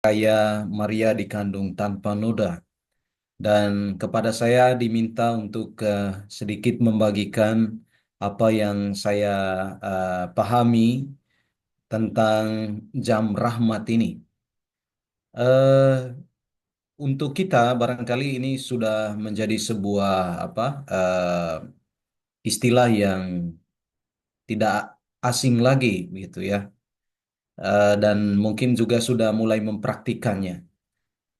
Raya Maria dikandung tanpa noda, dan kepada saya diminta untuk sedikit membagikan apa yang saya pahami tentang jam rahmat ini. Eh, untuk kita barangkali ini sudah menjadi sebuah istilah yang tidak asing lagi gitu ya. Dan mungkin juga sudah mulai mempraktikannya.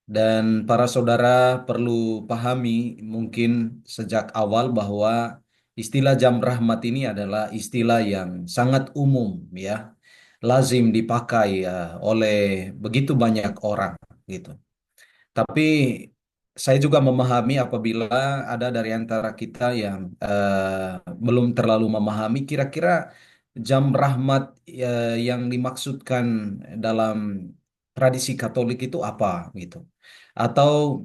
Dan para saudara perlu pahami mungkin sejak awal bahwa istilah jam rahmat ini adalah istilah yang sangat umum ya, lazim dipakai oleh begitu banyak orang gitu. Tapi saya juga memahami apabila ada dari antara kita yang belum terlalu memahami kira-kira jam rahmat yang dimaksudkan dalam tradisi Katolik itu apa gitu. Atau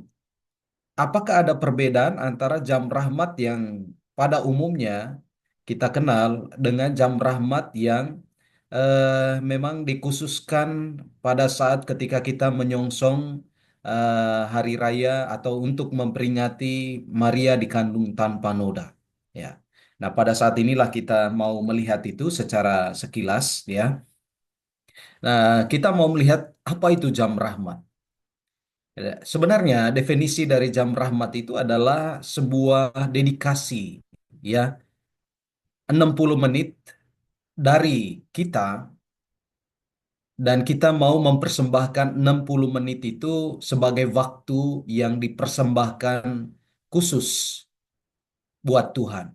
apakah ada perbedaan antara jam rahmat yang pada umumnya kita kenal dengan jam rahmat yang memang dikhususkan pada saat ketika kita menyongsong hari raya atau untuk memperingati Maria dikandung tanpa noda. Ya. Nah, pada saat inilah kita mau melihat itu secara sekilas ya. Nah, kita mau melihat apa itu jam rahmat. Ya, sebenarnya definisi dari jam rahmat itu adalah sebuah dedikasi ya, 60 menit dari kita, dan kita mau mempersembahkan 60 menit itu sebagai waktu yang dipersembahkan khusus buat Tuhan.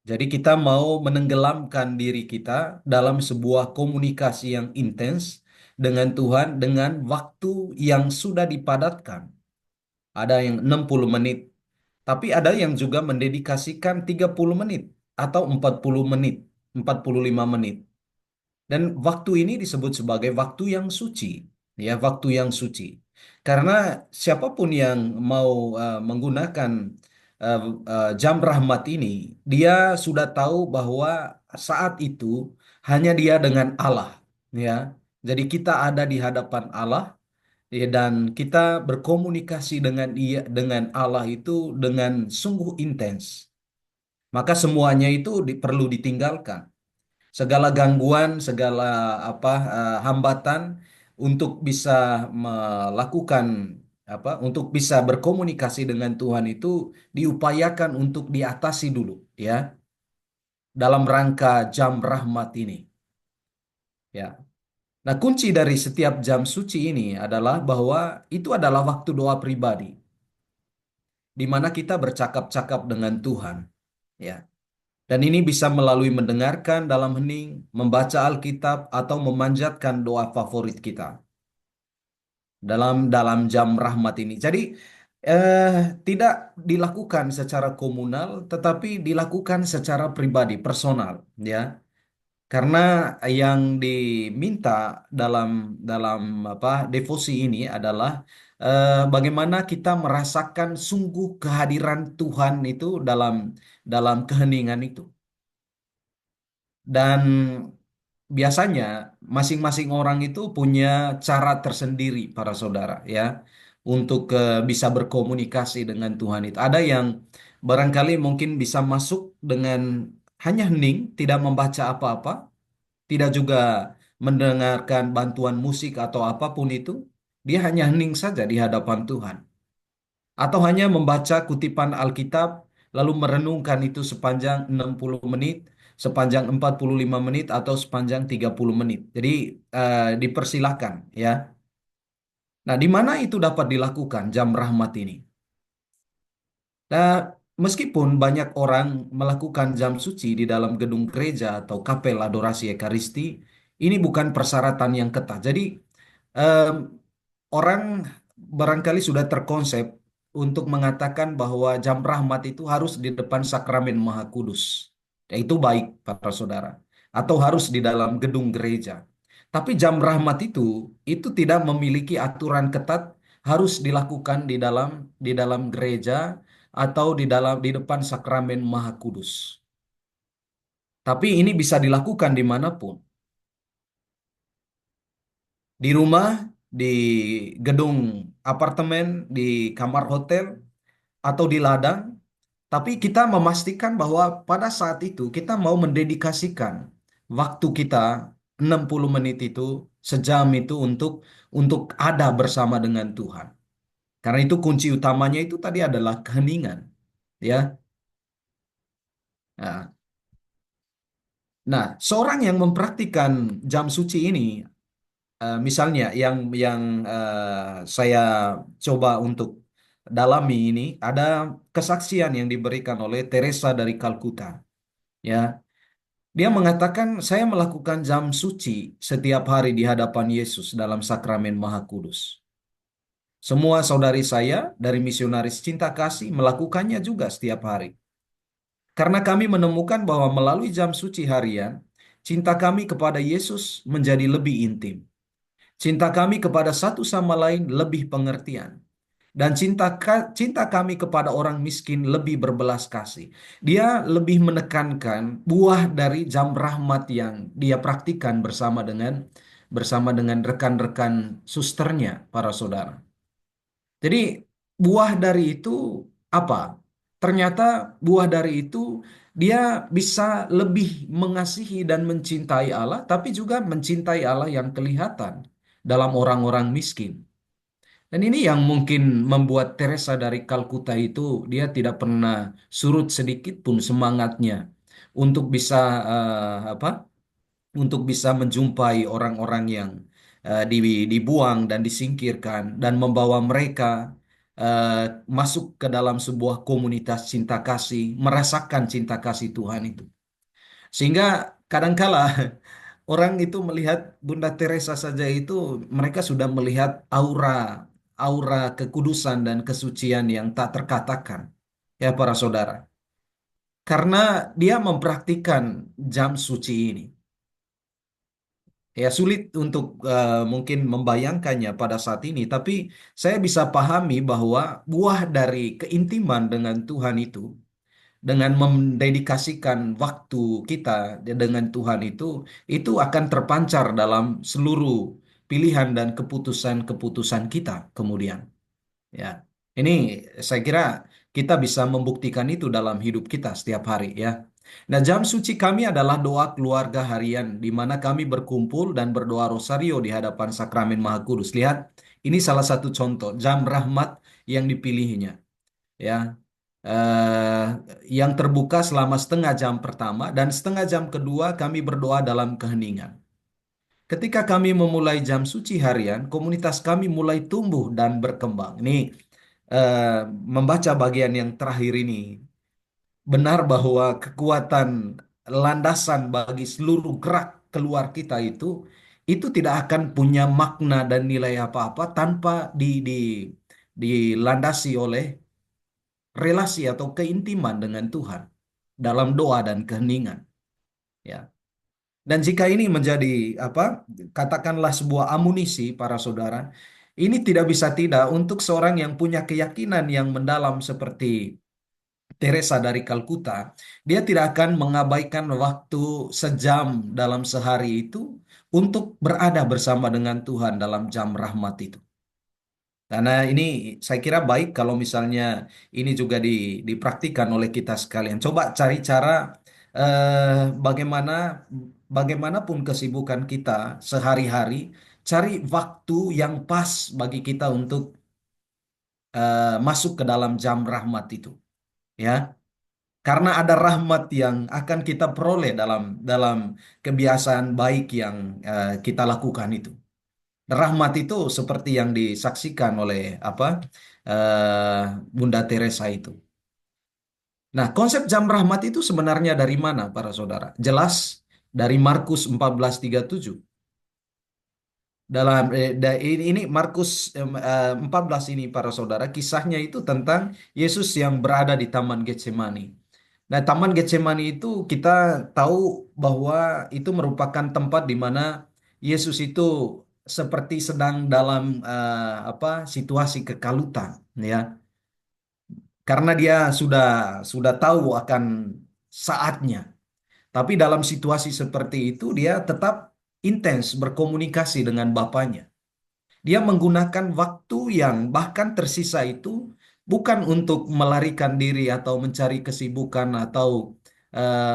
Jadi kita mau menenggelamkan diri kita dalam sebuah komunikasi yang intens dengan Tuhan dengan waktu yang sudah dipadatkan. Ada yang 60 menit, tapi ada yang juga mendedikasikan 30 menit atau 40 menit, 45 menit. Dan waktu ini disebut sebagai waktu yang suci, ya, waktu yang suci. Karena siapapun yang mau menggunakan uh, jam rahmat ini, dia sudah tahu bahwa saat itu hanya dia dengan Allah, ya. Jadi kita ada di hadapan Allah, ya, dan kita berkomunikasi dengan dia, dengan Allah itu dengan sungguh intens. Maka semuanya itu perlu ditinggalkan. Segala gangguan, segala hambatan untuk bisa melakukan untuk bisa berkomunikasi dengan Tuhan itu diupayakan untuk diatasi dulu ya, dalam rangka jam rahmat ini ya. Nah, kunci dari setiap jam suci ini adalah bahwa itu adalah waktu doa pribadi di mana kita bercakap-cakap dengan Tuhan ya. Dan ini bisa melalui mendengarkan dalam hening, membaca Alkitab, atau memanjatkan doa favorit kita dalam dalam jam rahmat ini. Jadi eh, tidak dilakukan secara komunal, tetapi dilakukan secara pribadi, personal, ya. Karena yang diminta dalam dalam devosi ini adalah bagaimana kita merasakan sungguh kehadiran Tuhan itu dalam dalam keheningan itu. Dan biasanya masing-masing orang itu punya cara tersendiri para saudara ya, untuk bisa berkomunikasi dengan Tuhan itu. Ada yang barangkali mungkin bisa masuk dengan hanya hening, tidak membaca apa-apa, tidak juga mendengarkan bantuan musik atau apapun itu. Dia hanya hening saja di hadapan Tuhan. Atau hanya membaca kutipan Alkitab, lalu merenungkan itu sepanjang 60 menit, sepanjang 45 menit, atau sepanjang 30 menit. Jadi dipersilahkan ya. Nah, di mana itu dapat dilakukan jam rahmat ini? Nah, meskipun banyak orang melakukan jam suci di dalam gedung gereja atau kapel adorasi Ekaristi, ini bukan persyaratan yang ketat. Jadi em, orang barangkali sudah terkonsep untuk mengatakan bahwa jam rahmat itu harus di depan sakramen Maha Kudus. Ya, itu baik, para saudara. Atau harus di dalam gedung gereja. Tapi jam rahmat itu tidak memiliki aturan ketat harus dilakukan di dalam gereja atau di depan sakramen Maha Kudus. Tapi ini bisa dilakukan dimanapun. Di rumah, di gedung apartemen, di kamar hotel, atau di ladang, tapi kita memastikan bahwa pada saat itu kita mau mendedikasikan waktu kita 60 menit itu, sejam itu untuk ada bersama dengan Tuhan. Karena itu kunci utamanya itu tadi adalah keheningan, ya. Nah, nah, seorang yang mempraktikkan jam suci ini, misalnya yang saya coba untuk dalami ini, ada kesaksian yang diberikan oleh Teresa dari Kalkuta. Ya, dia mengatakan, saya melakukan jam suci setiap hari di hadapan Yesus dalam sakramen Maha Kudus. Semua saudari saya dari misionaris cinta kasih melakukannya juga setiap hari. Karena kami menemukan bahwa melalui jam suci harian, cinta kami kepada Yesus menjadi lebih intim. Cinta kami kepada satu sama lain lebih pengertian. Dan cinta kami kepada orang miskin lebih berbelas kasih. Dia lebih menekankan buah dari jam rahmat yang dia praktikkan bersama dengan rekan-rekan susternya, para saudara. Jadi buah dari itu apa? Ternyata buah dari itu dia bisa lebih mengasihi dan mencintai Allah, tapi juga mencintai Allah yang kelihatan dalam orang-orang miskin. Dan ini yang mungkin membuat Teresa dari Kalkuta itu dia tidak pernah surut sedikit pun semangatnya untuk bisa apa? Untuk bisa menjumpai orang-orang yang dibuang dan disingkirkan dan membawa mereka eh, masuk ke dalam sebuah komunitas cinta kasih, merasakan cinta kasih Tuhan itu. Sehingga kadangkala orang itu melihat Bunda Teresa saja itu mereka sudah melihat aura aura kekudusan dan kesucian yang tak terkatakan. Ya para saudara. Karena dia mempraktikkan jam suci ini. Ya sulit untuk mungkin membayangkannya pada saat ini, tapi saya bisa pahami bahwa buah dari keintiman dengan Tuhan dengan mendedikasikan waktu kita dengan Tuhan itu akan terpancar dalam seluruh pilihan dan keputusan-keputusan kita kemudian. Ya, ini saya kira kita bisa membuktikan itu dalam hidup kita setiap hari ya. Nah, jam suci kami adalah doa keluarga harian di mana kami berkumpul dan berdoa rosario di hadapan Sakramen Maha Kudus. Lihat, ini salah satu contoh jam rahmat yang dipilihnya ya. eh, yang terbuka selama setengah jam pertama dan setengah jam kedua kami berdoa dalam keheningan. Ketika kami memulai jam suci harian, komunitas kami mulai tumbuh dan berkembang. Ini eh, membaca bagian yang terakhir ini, benar bahwa kekuatan landasan bagi seluruh gerak keluar kita itu tidak akan punya makna dan nilai apa-apa tanpa dilandasi oleh relasi atau keintiman dengan Tuhan dalam doa dan keheningan. Ya. Dan jika ini menjadi apa, katakanlah sebuah amunisi para saudara, ini tidak bisa tidak untuk seorang yang punya keyakinan yang mendalam seperti Teresa dari Kalkuta, dia tidak akan mengabaikan waktu sejam dalam sehari itu untuk berada bersama dengan Tuhan dalam jam rahmat itu. Karena ini saya kira baik kalau misalnya ini juga dipraktikkan oleh kita sekalian. Coba cari cara bagaimana bagaimanapun kesibukan kita sehari-hari, cari waktu yang pas bagi kita untuk masuk ke dalam jam rahmat itu, ya. Karena ada rahmat yang akan kita peroleh dalam dalam kebiasaan baik yang kita lakukan itu. Rahmat itu seperti yang disaksikan oleh apa eh, Bunda Teresa itu. Nah, konsep jam rahmat itu sebenarnya dari mana, para saudara? Jelas dari Markus 14:37. Ini Markus 14 ini, para saudara, kisahnya itu tentang Yesus yang berada di Taman Getsemani. Nah, Taman Getsemani itu kita tahu bahwa itu merupakan tempat di mana Yesus itu seperti sedang dalam apa situasi kekalutan, ya. Karena dia sudah tahu akan saatnya. Tapi dalam situasi seperti itu dia tetap intens berkomunikasi dengan Bapaknya. Dia menggunakan waktu yang bahkan tersisa itu bukan untuk melarikan diri atau mencari kesibukan atau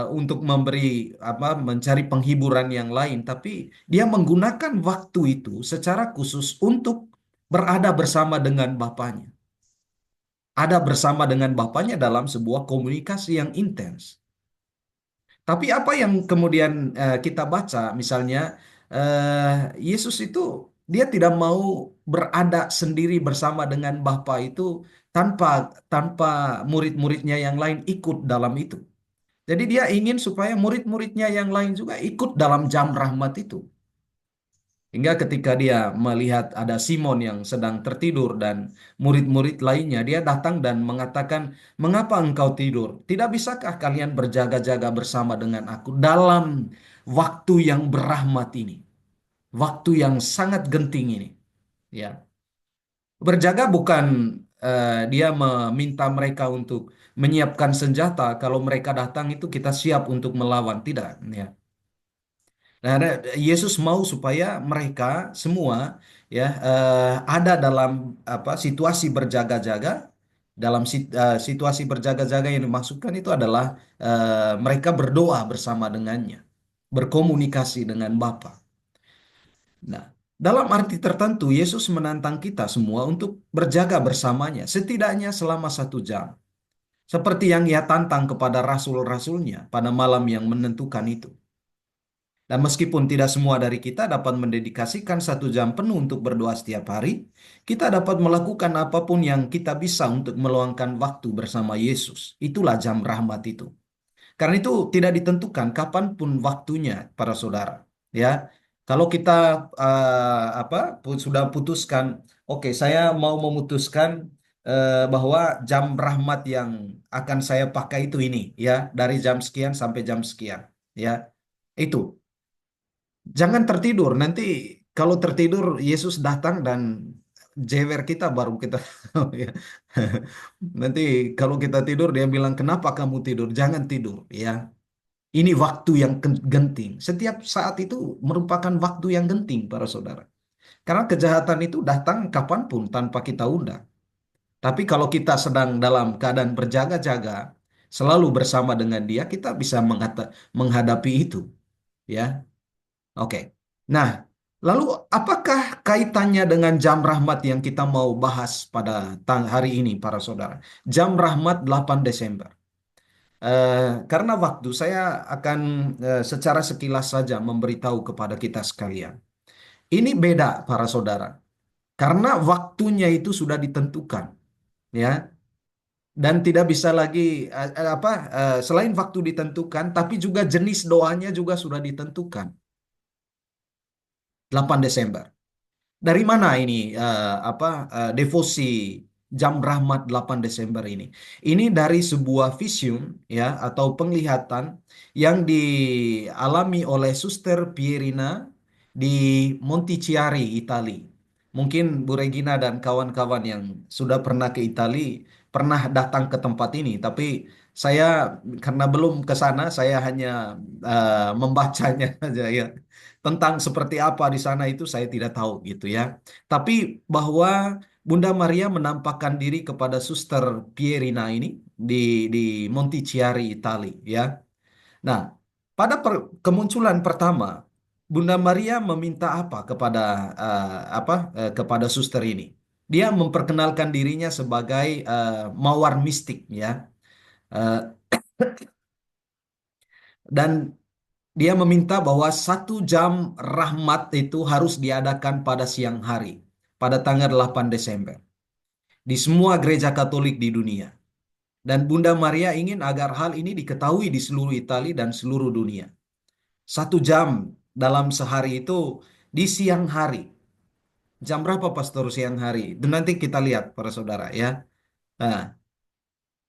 untuk memberi apa mencari penghiburan yang lain, tapi dia menggunakan waktu itu secara khusus untuk berada bersama dengan Bapaknya. Ada bersama dengan Bapaknya dalam sebuah komunikasi yang intens. Tapi apa yang kemudian kita baca, misalnya Yesus itu dia tidak mau berada sendiri bersama dengan Bapa itu tanpa tanpa murid-muridnya yang lain ikut dalam itu. Jadi dia ingin supaya murid-muridnya yang lain juga ikut dalam jam rahmat itu. Hingga ketika dia melihat ada Simon yang sedang tertidur dan murid-murid lainnya, dia datang dan mengatakan, "Mengapa engkau tidur? Tidak bisakah kalian berjaga-jaga bersama dengan aku dalam waktu yang berahmat ini, waktu yang sangat genting ini?" Ya, berjaga bukan dia meminta mereka untuk menyiapkan senjata. Kalau mereka datang itu kita siap untuk melawan, tidak. Ya. Nah, Yesus mau supaya mereka semua ya ada dalam apa situasi berjaga-jaga. Dalam situasi berjaga-jaga yang dimaksudkan itu adalah mereka berdoa bersama dengannya, berkomunikasi dengan Bapa. Nah, dalam arti tertentu Yesus menantang kita semua untuk berjaga bersamanya setidaknya selama 1 jam. Seperti yang ia tantang kepada rasul-rasulnya pada malam yang menentukan itu. Dan meskipun tidak semua dari kita dapat mendedikasikan 1 jam penuh untuk berdoa setiap hari, kita dapat melakukan apapun yang kita bisa untuk meluangkan waktu bersama Yesus. Itulah jam rahmat itu. Karena itu tidak ditentukan kapanpun waktunya, para saudara. Ya, kalau kita sudah putuskan, oke, saya mau memutuskan bahwa jam rahmat yang akan saya pakai itu ini, ya, dari jam sekian sampai jam sekian, ya, itu. Jangan tertidur. Nanti kalau tertidur Yesus datang dan jewer kita baru kita ya. Nanti kalau kita tidur dia bilang kenapa kamu tidur? Jangan tidur ya. Ini waktu yang genting. Setiap saat itu merupakan waktu yang genting para saudara. Karena kejahatan itu datang kapanpun tanpa kita undang. Tapi kalau kita sedang dalam keadaan berjaga-jaga, selalu bersama dengan dia, kita bisa menghadapi itu ya. Oke. Nah, lalu apakah kaitannya dengan jam rahmat yang kita mau bahas pada hari ini, para saudara? Jam rahmat 8 Desember. Karena waktu, saya akan secara sekilas saja memberitahu kepada kita sekalian. Ini beda, para saudara. Karena waktunya itu sudah ditentukan, ya. Dan tidak bisa lagi selain waktu ditentukan, tapi juga jenis doanya juga sudah ditentukan. 8 Desember. Dari mana ini devosi Jam Rahmat 8 Desember ini? Ini dari sebuah vision ya atau penglihatan yang dialami oleh Suster Pierina di Montichiari, Itali. Mungkin Bu Regina dan kawan-kawan yang sudah pernah ke Itali pernah datang ke tempat ini, tapi saya karena belum ke sana, saya hanya membacanya saja ya tentang seperti apa di sana itu saya tidak tahu gitu ya. Tapi bahwa Bunda Maria menampakkan diri kepada Suster Pierina ini di di Montichiari, Itali ya. Nah, pada kemunculan pertama Bunda Maria meminta apa kepada kepada suster ini? Dia memperkenalkan dirinya sebagai mawar mistik ya. Eh, dan dia meminta bahwa 1 jam rahmat itu harus diadakan pada siang hari, pada tanggal 8 Desember, di semua gereja Katolik di dunia. Dan Bunda Maria ingin agar hal ini diketahui di seluruh Italia dan seluruh dunia. 1 jam dalam sehari itu di siang hari. Jam berapa Pastor siang hari? Dan nanti kita lihat para saudara ya. Nah,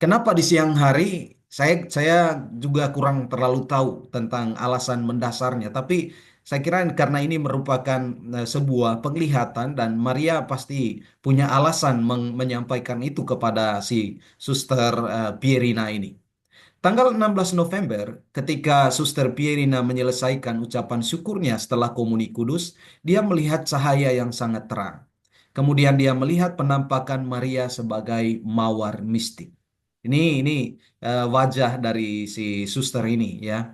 kenapa di siang hari? Saya juga kurang terlalu tahu tentang alasan mendasarnya, tapi saya kira karena ini merupakan sebuah penglihatan dan Maria pasti punya alasan menyampaikan itu kepada si Suster Pierina ini. Tanggal 16 November, ketika Suster Pierina menyelesaikan ucapan syukurnya setelah komuni kudus, dia melihat cahaya yang sangat terang. Kemudian dia melihat penampakan Maria sebagai mawar mistik. Ini wajah dari si suster ini ya.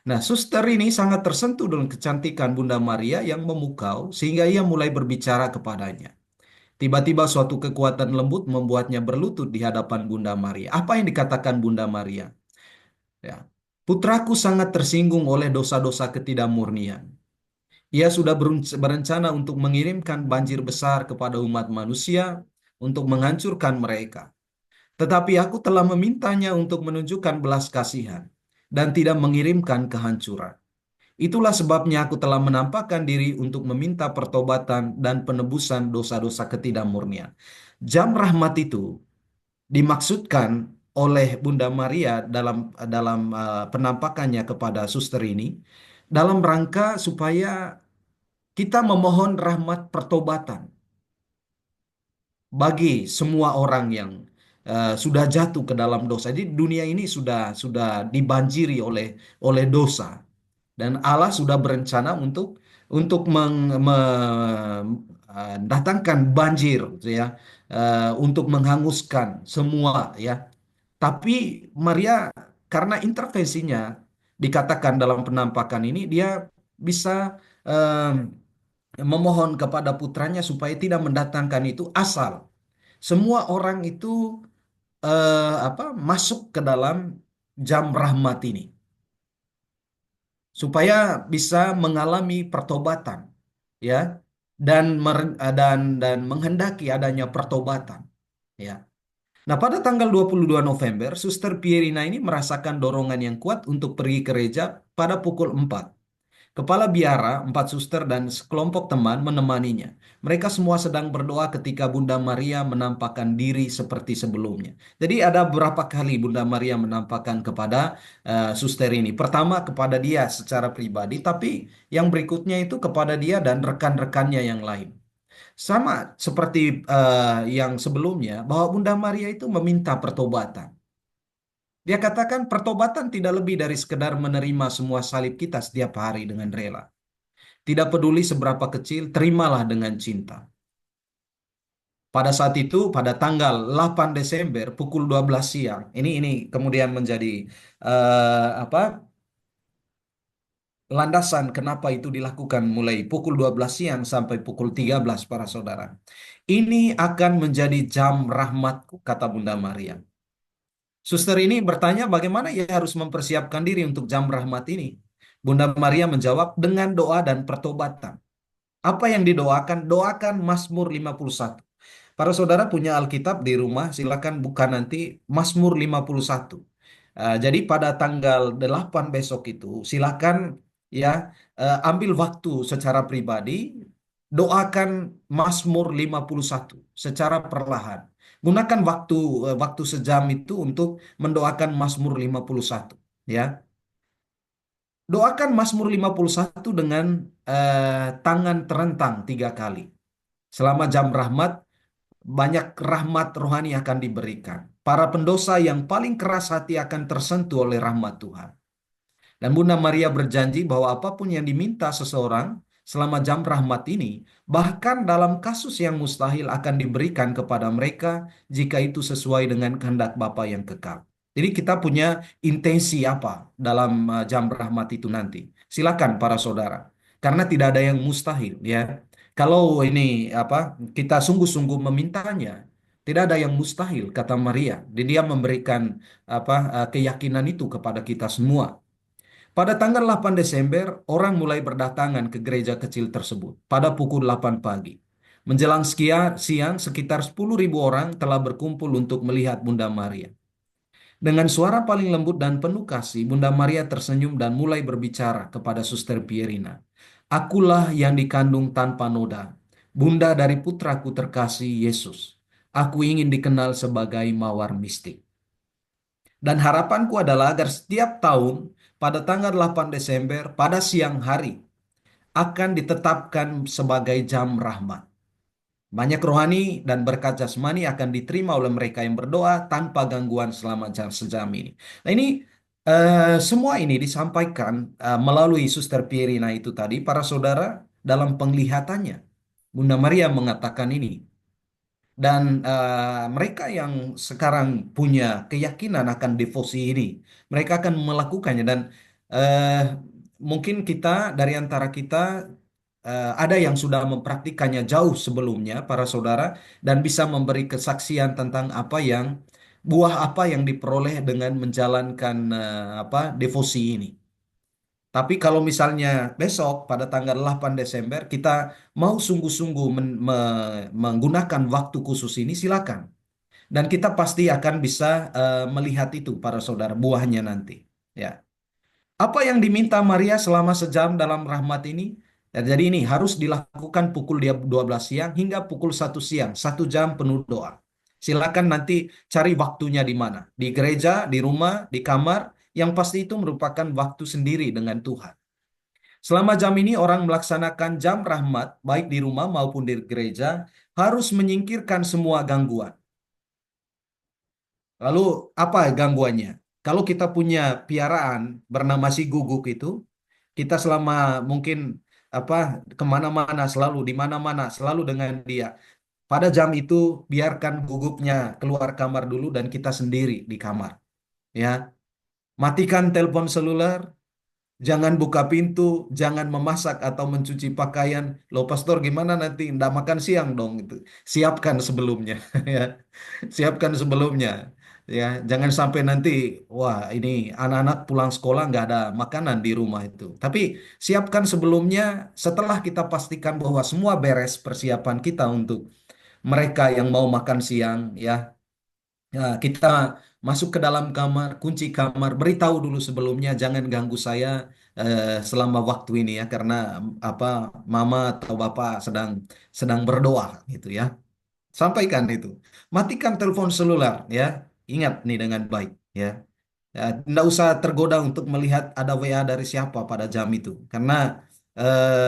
Nah, suster ini sangat tersentuh dengan kecantikan Bunda Maria yang memukau sehingga ia mulai berbicara kepadanya. Tiba-tiba suatu kekuatan lembut membuatnya berlutut di hadapan Bunda Maria. Apa yang dikatakan Bunda Maria? Ya. Putraku sangat tersinggung oleh dosa-dosa ketidakmurnian. Ia sudah berencana untuk mengirimkan banjir besar kepada umat manusia untuk menghancurkan mereka. Tetapi aku telah memintanya untuk menunjukkan belas kasihan dan tidak mengirimkan kehancuran. Itulah sebabnya aku telah menampakkan diri untuk meminta pertobatan dan penebusan dosa-dosa ketidakmurnian. Jam rahmat itu dimaksudkan oleh Bunda Maria dalam dalam penampakannya kepada suster ini dalam rangka supaya kita memohon rahmat pertobatan bagi semua orang yang sudah jatuh ke dalam dosa. Jadi dunia ini sudah dibanjiri oleh oleh dosa dan Allah sudah berencana untuk mendatangkan banjir gitu ya, untuk menghanguskan semua ya. Tapi Maria karena intervensinya dikatakan dalam penampakan ini dia bisa memohon kepada putranya supaya tidak mendatangkan itu asal semua orang itu masuk ke dalam jam rahmat ini supaya bisa mengalami pertobatan ya dan menghendaki adanya pertobatan ya. Nah, pada tanggal 22 November, Suster Pierina ini merasakan dorongan yang kuat untuk pergi ke gereja pada pukul 4. Kepala biara, 4 suster dan sekelompok teman menemaninya. Mereka semua sedang berdoa ketika Bunda Maria menampakkan diri seperti sebelumnya. Jadi ada berapa kali Bunda Maria menampakkan kepada suster ini. Pertama kepada dia secara pribadi, tapi yang berikutnya itu kepada dia dan rekan-rekannya yang lain. Sama seperti yang sebelumnya, bahwa Bunda Maria itu meminta pertobatan. Dia katakan pertobatan tidak lebih dari sekedar menerima semua salib kita setiap hari dengan rela. Tidak peduli seberapa kecil, terimalah dengan cinta. Pada saat itu, pada tanggal 8 Desember pukul 12 siang, ini kemudian menjadi apa landasan kenapa itu dilakukan mulai pukul 12 siang sampai pukul 13 para saudara. Ini akan menjadi jam rahmatku, kata Bunda Maria. Suster ini bertanya bagaimana ia harus mempersiapkan diri untuk jam rahmat ini. Bunda Maria menjawab dengan doa dan pertobatan. Apa yang didoakan? Doakan Mazmur 51. Para saudara punya Alkitab di rumah, silakan buka nanti Mazmur 51. Jadi pada tanggal 8 besok itu, silakan ya ambil waktu secara pribadi, doakan Mazmur 51 secara perlahan. Gunakan waktu sejam itu untuk mendoakan Mazmur 51. Ya, doakan Mazmur 51 dengan tangan terentang 3 kali. Selama jam rahmat, banyak rahmat rohani akan diberikan. Para pendosa yang paling keras hati akan tersentuh oleh rahmat Tuhan. Dan Bunda Maria berjanji bahwa apapun yang diminta seseorang selama jam rahmat ini, bahkan dalam kasus yang mustahil akan diberikan kepada mereka jika itu sesuai dengan kehendak Bapa yang kekal. Jadi kita punya intensi apa dalam jam rahmat itu nanti. Silakan para saudara. Karena tidak ada yang mustahil ya. Kalau ini apa kita sungguh-sungguh memintanya, tidak ada yang mustahil kata Maria. Dia memberikan keyakinan itu kepada kita semua. Pada tanggal 8 Desember, orang mulai berdatangan ke gereja kecil tersebut pada pukul 8 pagi. Menjelang siang, sekitar 10.000 orang telah berkumpul untuk melihat Bunda Maria. Dengan suara paling lembut dan penuh kasih, Bunda Maria tersenyum dan mulai berbicara kepada Suster Pierina. Akulah yang dikandung tanpa noda, Bunda dari putraku terkasih Yesus. Aku ingin dikenal sebagai mawar mistik. Dan harapanku adalah agar setiap tahun pada tanggal 8 Desember pada siang hari akan ditetapkan sebagai jam rahmat. Banyak rohani dan berkat jasmani akan diterima oleh mereka yang berdoa tanpa gangguan selama sejam ini. Nah ini semua ini disampaikan melalui Suster Pierina itu tadi, para saudara, dalam penglihatannya. Bunda Maria mengatakan ini. Dan mereka yang sekarang punya keyakinan akan devosi ini, mereka akan melakukannya. Dan eh, mungkin kita, dari antara kita, ada yang sudah mempraktikannya jauh sebelumnya, para saudara, dan bisa memberi kesaksian tentang buah apa yang diperoleh dengan menjalankan devosi ini. Tapi kalau misalnya besok pada tanggal 8 Desember kita mau sungguh-sungguh menggunakan waktu khusus ini, silakan. Dan kita pasti akan bisa melihat itu, para saudara, buahnya nanti. Ya. Apa yang diminta Maria selama sejam dalam rahmat ini? Ya, jadi ini harus dilakukan pukul 12 siang hingga pukul 1 siang, 1 jam penuh doa. Silakan nanti cari waktunya di mana. Di gereja, di rumah, di kamar. Yang pasti itu merupakan waktu sendiri dengan Tuhan. Selama jam ini orang melaksanakan jam rahmat, baik di rumah maupun di gereja, harus menyingkirkan semua gangguan. Lalu apa gangguannya? Kalau kita punya piaraan bernama si guguk itu, kita selama mungkin apa kemana-mana selalu di mana-mana selalu dengan dia. Pada jam itu biarkan guguknya keluar kamar dulu dan kita sendiri di kamar. Ya, matikan telepon seluler. Jangan buka pintu, jangan memasak atau mencuci pakaian. Loh pastor gimana nanti? Nggak makan siang dong itu. Siapkan sebelumnya ya. Siapkan sebelumnya ya. Jangan sampai nanti wah ini anak-anak pulang sekolah nggak ada makanan di rumah itu. Tapi siapkan sebelumnya setelah kita pastikan bahwa semua beres persiapan kita untuk mereka yang mau makan siang ya. Ya, kita masuk ke dalam kamar, kunci kamar, beritahu dulu sebelumnya, jangan ganggu saya selama waktu ini ya, karena apa mama atau bapak sedang sedang berdoa gitu ya. Sampaikan itu. Matikan telepon seluler ya. Ingat nih dengan baik ya. Ya, nggak usah tergoda untuk melihat ada WA dari siapa pada jam itu, karena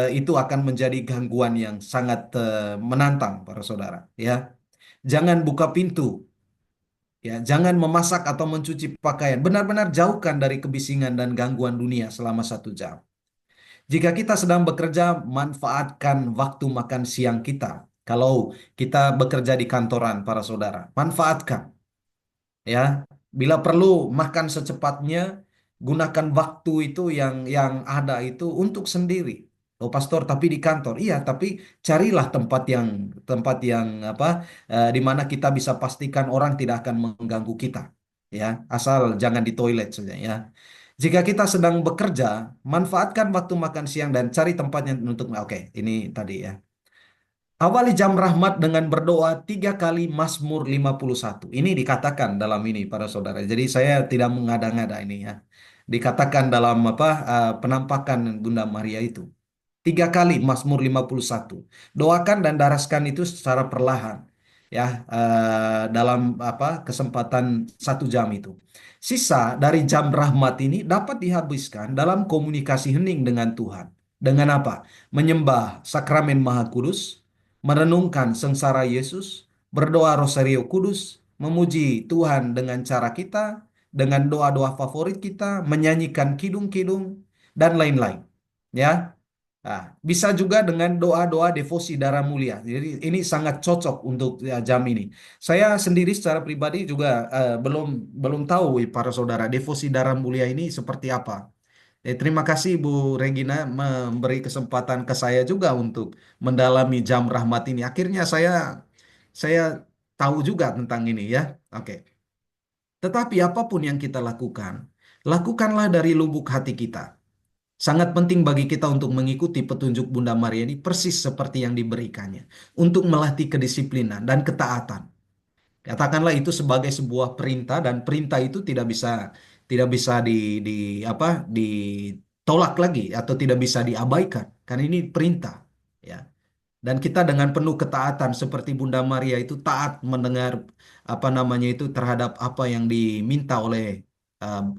itu akan menjadi gangguan yang sangat menantang para saudara ya. Jangan buka pintu. Ya, jangan memasak atau mencuci pakaian. Benar-benar jauhkan dari kebisingan dan gangguan dunia selama 1 jam. Jika kita sedang bekerja, manfaatkan waktu makan siang kita. Kalau kita bekerja di kantoran, para saudara, manfaatkan. Ya, bila perlu makan secepatnya, gunakan waktu itu yang ada itu untuk sendiri. Oh, pastor, tapi di kantor. Iya, tapi carilah tempat yang apa di mana kita bisa pastikan orang tidak akan mengganggu kita. Ya, asal jangan di toilet saja ya. Jika kita sedang bekerja, manfaatkan waktu makan siang dan cari tempatnya untuk oke, ini tadi ya. Awali jam rahmat dengan berdoa 3 kali Mazmur 51. Ini dikatakan dalam ini para saudara. Jadi saya tidak mengada-ngada ini ya. Dikatakan dalam penampakan Bunda Maria itu. 3 kali Mazmur 51. Doakan dan daraskan itu secara perlahan. Ya, dalam kesempatan 1 jam itu. Sisa dari jam rahmat ini dapat dihabiskan dalam komunikasi hening dengan Tuhan. Dengan apa? Menyembah sakramen Maha Kudus, merenungkan sengsara Yesus, berdoa Rosario Kudus, memuji Tuhan dengan cara kita, dengan doa-doa favorit kita, menyanyikan kidung-kidung, dan lain-lain. Ya, nah, bisa juga dengan doa-doa devosi darah mulia. Jadi ini sangat cocok untuk ya, jam ini. Saya sendiri secara pribadi juga belum belum tahu para saudara devosi darah mulia ini seperti apa. Terima kasih Bu Regina memberi kesempatan ke saya juga untuk mendalami jam rahmat ini. Akhirnya saya tahu juga tentang ini ya. Oke. Tetapi apapun yang kita lakukan, lakukanlah dari lubuk hati kita. Sangat penting bagi kita untuk mengikuti petunjuk Bunda Maria ini persis seperti yang diberikannya. Untuk melatih kedisiplinan dan ketaatan. Katakanlah itu sebagai sebuah perintah dan perintah itu tidak bisa di ditolak lagi atau tidak bisa diabaikan karena ini perintah ya. Dan kita dengan penuh ketaatan seperti Bunda Maria itu taat mendengar apa namanya itu terhadap apa yang diminta oleh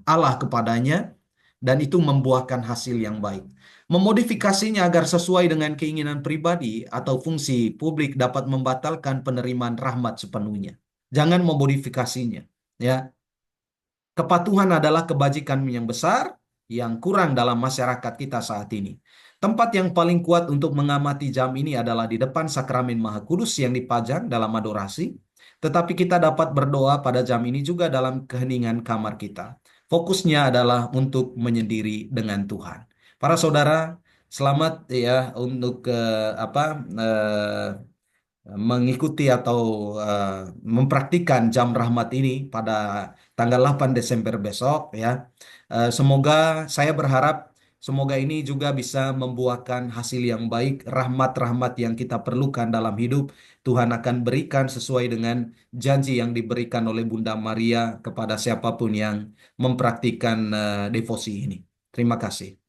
Allah kepadanya, dan itu membuahkan hasil yang baik. Memodifikasinya agar sesuai dengan keinginan pribadi atau fungsi publik dapat membatalkan penerimaan rahmat sepenuhnya. Jangan memodifikasinya, ya. Kepatuhan adalah kebajikan yang besar yang kurang dalam masyarakat kita saat ini. Tempat yang paling kuat untuk mengamati jam ini adalah di depan sakramen Maha Kudus yang dipajang dalam adorasi. Tetapi kita dapat berdoa pada jam ini juga dalam keheningan kamar kita. Fokusnya adalah untuk menyendiri dengan Tuhan. Para saudara, selamat ya untuk mengikuti atau eh, mempraktikkan jam rahmat ini pada tanggal 8 Desember besok ya. Semoga saya berharap semoga ini juga bisa membuahkan hasil yang baik, rahmat-rahmat yang kita perlukan dalam hidup. Tuhan akan berikan sesuai dengan janji yang diberikan oleh Bunda Maria kepada siapapun yang mempraktikkan devosi ini. Terima kasih.